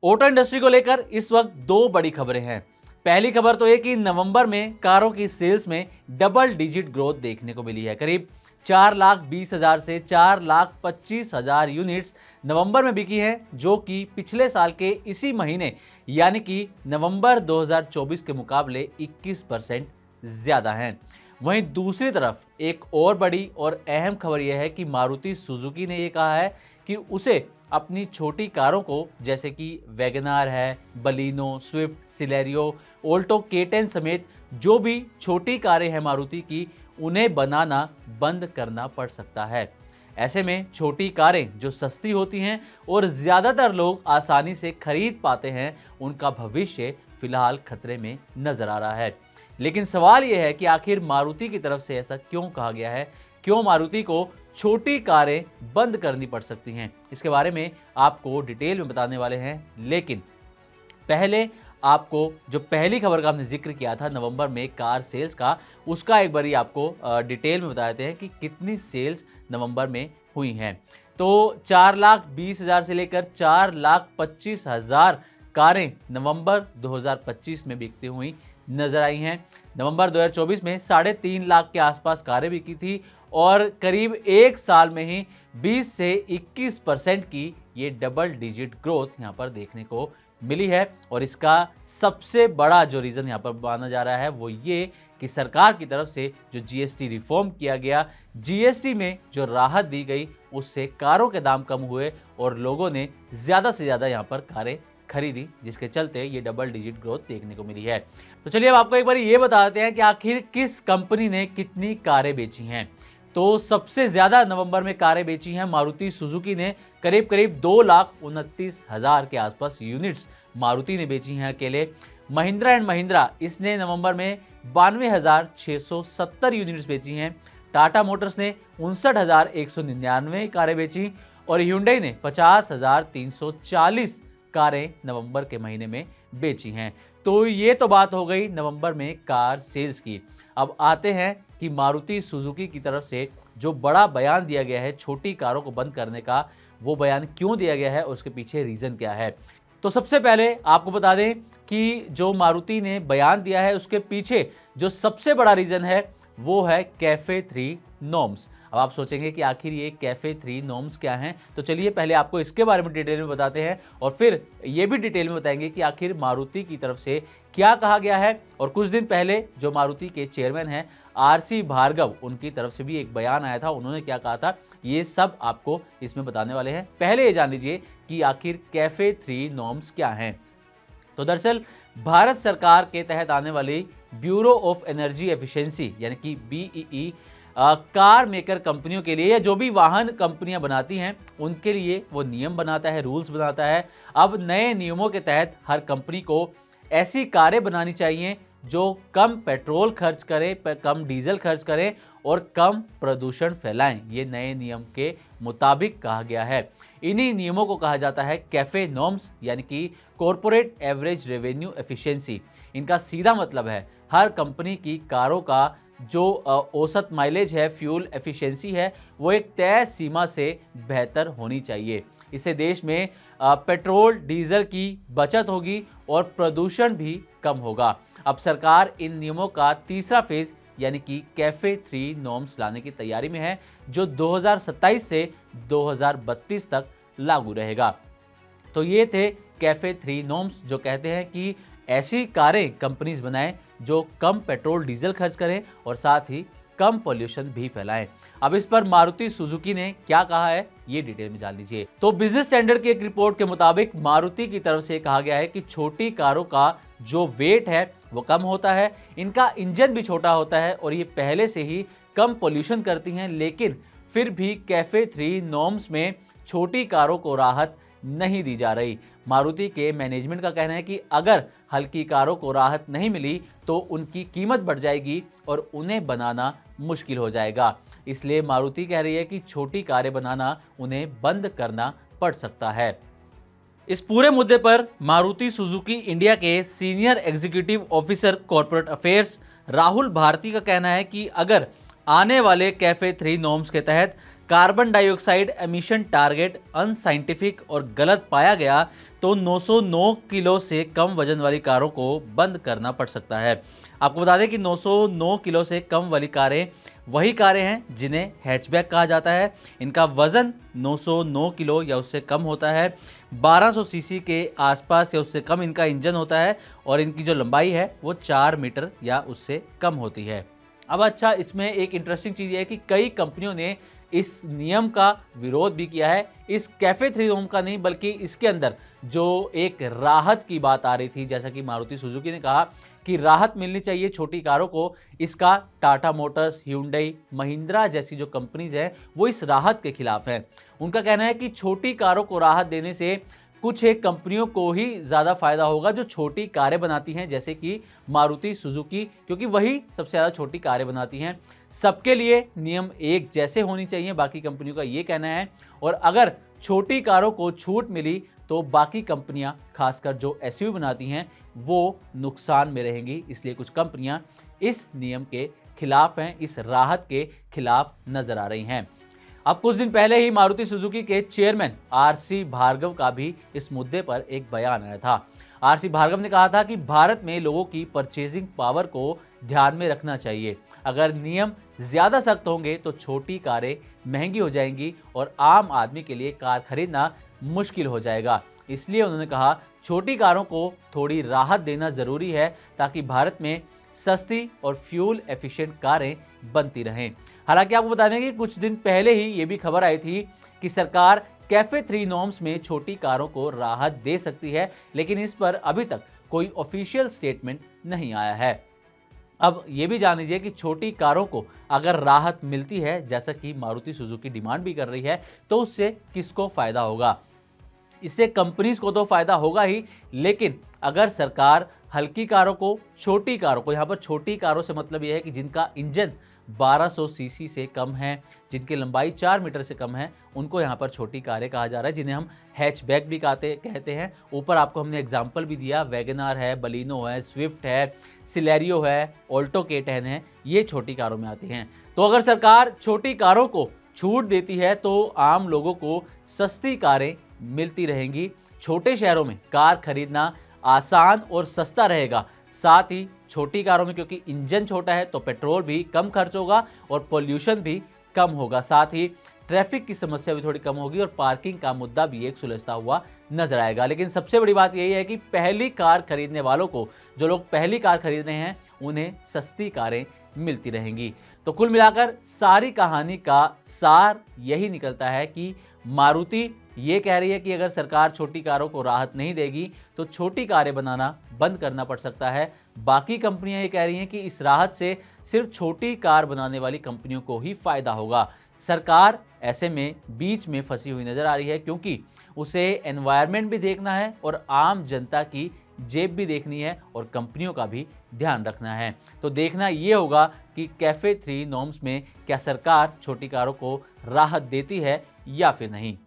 Auto industry को लेकर इस वक्त दो बड़ी खबरें हैं। पहली खबर तो ये कि नवंबर में कारों की सेल्स में डबल डिजिट ग्रोथ देखने को मिली है। करीब 4,20,000 से 4,25,000 यूनिट्स नवंबर में बिकी हैं, जो कि पिछले साल के इसी महीने यानी कि नवंबर 2024 के मुकाबले 21% ज्यादा हैं। वहीं दूसरी तरफ एक और बड़ी और अहम खबर यह है कि मारुति सुजुकी ने यह कहा है कि उसे अपनी छोटी कारों को, जैसे कि वैगनार है, Baleno, Swift, Celerio, Alto K10 समेत जो भी छोटी कारें हैं मारुति की, उन्हें बनाना बंद करना पड़ सकता है। ऐसे में छोटी कारें जो सस्ती होती हैं और ज़्यादातर लोग आसानी से खरीद पाते हैं, उनका भविष्य फिलहाल खतरे में नजर आ रहा है। लेकिन सवाल यह है कि आखिर मारुति की तरफ से ऐसा क्यों कहा गया है? क्यों मारुति को छोटी कारें बंद करनी पड़ सकती हैं? इसके बारे में आपको डिटेल में बताने वाले हैं। लेकिन पहले आपको जो पहली खबर का हमने जिक्र किया था नवंबर में कार सेल्स का, उसका एक बारी आपको डिटेल में बता देते हैं कि कितनी सेल्स नवंबर में हुई हैं। तो 4,20,000 से लेकर 4,25,000 कारें नवंबर 2025 में बिकती हुई नजर आई हैं। नवंबर 2024 में 3.5 लाख के आसपास कारें बिकी थी और करीब एक साल में ही 20 से 21% की ये डबल डिजिट ग्रोथ यहाँ पर देखने को मिली है। और इसका सबसे बड़ा जो रीज़न यहाँ पर माना जा रहा है वो ये कि सरकार की तरफ से जो जीएसटी रिफॉर्म किया गया, जीएसटी में जो राहत दी गई, उससे कारों के दाम कम हुए और लोगों ने ज़्यादा से ज़्यादा यहाँ पर कारें खरीदी, जिसके चलते ये डबल डिजिट ग्रोथ देखने को मिली है। तो चलिए अब आपको एक बार ये बता देते हैं कि आखिर किस कंपनी ने कितनी कारें बेची हैं। तो सबसे ज्यादा नवंबर में कारें बेची हैं मारुति सुजुकी ने, करीब करीब 2,29,000 के आसपास यूनिट्स मारुति ने बेची हैं अकेले। महिंद्रा एंड महिंद्रा, इसने नवंबर में 92,670 यूनिट्स बेची हैं। टाटा मोटर्स ने 59,199 कारें बेची और hyundai ने 50,340 कारें नवंबर के महीने में बेची हैं। तो ये तो बात हो गई नवंबर में कार सेल्स की। अब आते हैं कि मारुति सुजुकी की तरफ से जो बड़ा बयान दिया गया है छोटी कारों को बंद करने का, वो बयान क्यों दिया गया है और उसके पीछे रीजन क्या है। तो सबसे पहले आपको बता दें कि जो मारुति ने बयान दिया है उसके पीछे जो सबसे बड़ा रीजन है वो है कैफे 3 नॉर्म्स। अब आप सोचेंगे कि आखिर ये कैफे 3 नॉर्म्स क्या हैं, तो चलिए पहले आपको इसके बारे में डिटेल में बताते हैं और फिर ये भी डिटेल में बताएंगे कि आखिर मारुति की तरफ से क्या कहा गया है। और कुछ दिन पहले जो मारुति के चेयरमैन हैं RC भार्गव, उनकी तरफ से भी एक बयान आया था, उन्होंने क्या कहा था, ये सब आपको इसमें बताने वाले हैं। पहले ये जान लीजिए कि आखिर कैफे 3 नॉर्म्स क्या हैं। तो दरअसल भारत सरकार के तहत आने वाली ब्यूरो ऑफ एनर्जी एफिशिएंसी यानी कि BEE कार मेकर कंपनियों के लिए या जो भी वाहन कंपनियां बनाती हैं उनके लिए वो नियम बनाता है, रूल्स बनाता है। अब नए नियमों के तहत हर कंपनी को ऐसी कारें बनानी चाहिए जो कम पेट्रोल खर्च करें, कम डीजल खर्च करें और कम प्रदूषण फैलाएं। ये नए नियम के मुताबिक कहा गया है। इन्हीं नियमों को कहा जाता है कैफे नॉर्म्स यानी कि कॉरपोरेट एवरेज रेवेन्यू एफिशिएंसी। इनका सीधा मतलब है हर कंपनी की कारों का जो औसत माइलेज है, फ्यूल एफिशिएंसी है, वो एक तय सीमा से बेहतर होनी चाहिए। इससे देश में पेट्रोल डीजल की बचत होगी और प्रदूषण भी कम होगा। अब सरकार इन नियमों का तीसरा फेज यानी कि कैफे 3 नॉर्म्स लाने की तैयारी में है, जो 2027 से 2032 तक लागू रहेगा। तो ये थे कैफे 3 नॉर्म्स, जो कहते हैं कि ऐसी कारें कंपनीज बनाएं जो कम पेट्रोल डीजल खर्च करें और साथ ही कम पॉल्यूशन भी फैलाएं। अब इस पर मारुति सुजुकी ने क्या कहा है, ये डिटेल में जान लीजिए। तो बिजनेस स्टैंडर्ड की एक रिपोर्ट के मुताबिक मारुति की तरफ से कहा गया है कि छोटी कारों का जो वेट है वो कम होता है, इनका इंजन भी छोटा होता है और ये पहले से ही कम पॉल्यूशन करती हैं, लेकिन फिर भी कैफे 3 नॉर्म्स में छोटी कारों को राहत नहीं दी जा रही। मारुति के मैनेजमेंट का कहना है कि अगर हल्की कारों को राहत नहीं मिली तो उनकी कीमत बढ़ जाएगी और उन्हें बनाना मुश्किल हो जाएगा। इसलिए मारुति कह रही है कि छोटी कारें बनाना उन्हें बंद करना पड़ सकता है। इस पूरे मुद्दे पर मारुति सुजुकी इंडिया के senior executive officer corporate affairs Rahul Bharti का कहना है कि अगर आने वाले कैफे 3 नॉर्म्स के तहत carbon dioxide emission target unscientific और गलत पाया गया तो 909 किलो से कम वजन वाली कारों को बंद करना पड़ सकता है। आपको बता दें कि 909 किलो से कम वाली कारें वही कारें हैं जिन्हें हैचबैक कहा जाता है। इनका वजन 909 किलो या उससे कम होता है, 1200 सीसी के आसपास या उससे कम इनका इंजन होता है और इनकी जो लंबाई है वो 4 मीटर या उससे कम होती है। अब अच्छा, इसमें एक इंटरेस्टिंग चीज़ ये है कि कई कंपनियों ने इस नियम का विरोध भी किया है। इस कैफे 3 नॉर्म का नहीं, बल्कि इसके अंदर जो एक राहत की बात आ रही थी, जैसा कि मारुति सुजुकी ने कहा कि राहत मिलनी चाहिए छोटी कारों को, इसका टाटा मोटर्स, hyundai, महिंद्रा जैसी जो कंपनीज हैं वो इस राहत के खिलाफ हैं। उनका कहना है कि छोटी कारों को राहत देने से कुछ एक कंपनियों को ही ज़्यादा फायदा होगा जो छोटी कारें बनाती हैं, जैसे कि मारुति सुजुकी, क्योंकि वही सबसे ज़्यादा छोटी कारें बनाती हैं। सबके लिए नियम एक जैसे होनी चाहिए, बाकी कंपनियों का ये कहना है। और अगर छोटी कारों को छूट मिली तो बाकी कंपनियां, खासकर जो एसयूवी बनाती हैं, वो नुकसान में रहेंगी। इसलिए कुछ कंपनियां इस नियम के खिलाफ हैं, इस राहत के खिलाफ नजर आ रही हैं। अब कुछ दिन पहले ही मारुति सुजुकी के चेयरमैन आरसी भार्गव का भी इस मुद्दे पर एक बयान आया था। आरसी भार्गव ने कहा था कि भारत में लोगों की परचेजिंग पावर को ध्यान में रखना चाहिए। अगर नियम ज्यादा सख्त होंगे तो छोटी कारें महंगी हो जाएंगी और आम आदमी के लिए कार खरीदना मुश्किल हो जाएगा। इसलिए उन्होंने कहा, छोटी कारों को थोड़ी राहत देना जरूरी है ताकि भारत में सस्ती और फ्यूल एफिशिएंट कारें बनती रहें। हालांकि आपको बता दें कि कुछ दिन पहले ही ये भी खबर आई थी कि सरकार कैफे 3 नॉर्म्स में छोटी कारों को राहत दे सकती है, लेकिन इस पर अभी तक कोई ऑफिशियल स्टेटमेंट नहीं आया है। अब ये भी जान लीजिए कि छोटी कारों को अगर राहत मिलती है, जैसा कि मारुति सुजुकी डिमांड भी कर रही है, तो उससे किसको फायदा होगा? इससे कंपनीज को तो फायदा होगा ही, लेकिन अगर सरकार हल्की कारों को, छोटी कारों को, यहाँ पर छोटी कारों से मतलब यह है कि जिनका इंजन 1200 सीसी से कम है, जिनकी लंबाई 4 मीटर से कम है, उनको यहाँ पर छोटी कारें कहा जा रहा है, जिन्हें हम हैचबैक भी कहते हैं। ऊपर आपको हमने एग्जाम्पल भी दिया, वैगनार है, बलिनो है, स्विफ्ट है, सिलेरियो है, ऑल्टो K10 है, ये छोटी कारों में आती हैं। तो अगर सरकार छोटी कारों को छूट देती है तो आम लोगों को सस्ती कारें मिलती रहेंगी। छोटे शहरों में कार खरीदना आसान और सस्ता रहेगा। साथ ही छोटी कारों में क्योंकि इंजन छोटा है तो पेट्रोल भी कम खर्च होगा और पोल्यूशन भी कम होगा। साथ ही ट्रैफिक की समस्या भी थोड़ी कम होगी और पार्किंग का मुद्दा भी एक सुलझता हुआ नजर आएगा। लेकिन सबसे बड़ी बात यही है कि पहली कार खरीदने वालों को, जो लोग पहली कार खरीद रहे हैं, उन्हें सस्ती कारें मिलती रहेंगी। तो कुल मिलाकर सारी कहानी का सार यही निकलता है कि मारुति ये कह रही है कि अगर सरकार छोटी कारों को राहत नहीं देगी तो छोटी कारें बनाना बंद करना पड़ सकता है। बाकी कंपनियां ये कह रही हैं कि इस राहत से सिर्फ छोटी कार बनाने वाली कंपनियों को ही फायदा होगा। सरकार ऐसे में बीच में फंसी हुई नजर आ रही है, क्योंकि उसे एनवायरनमेंट भी देखना है और आम जनता की जेब भी देखनी है और कंपनियों का भी ध्यान रखना है। तो देखना ये होगा कि कैफे 3 नॉर्म्स में क्या सरकार छोटी कारों को राहत देती है या फिर नहीं।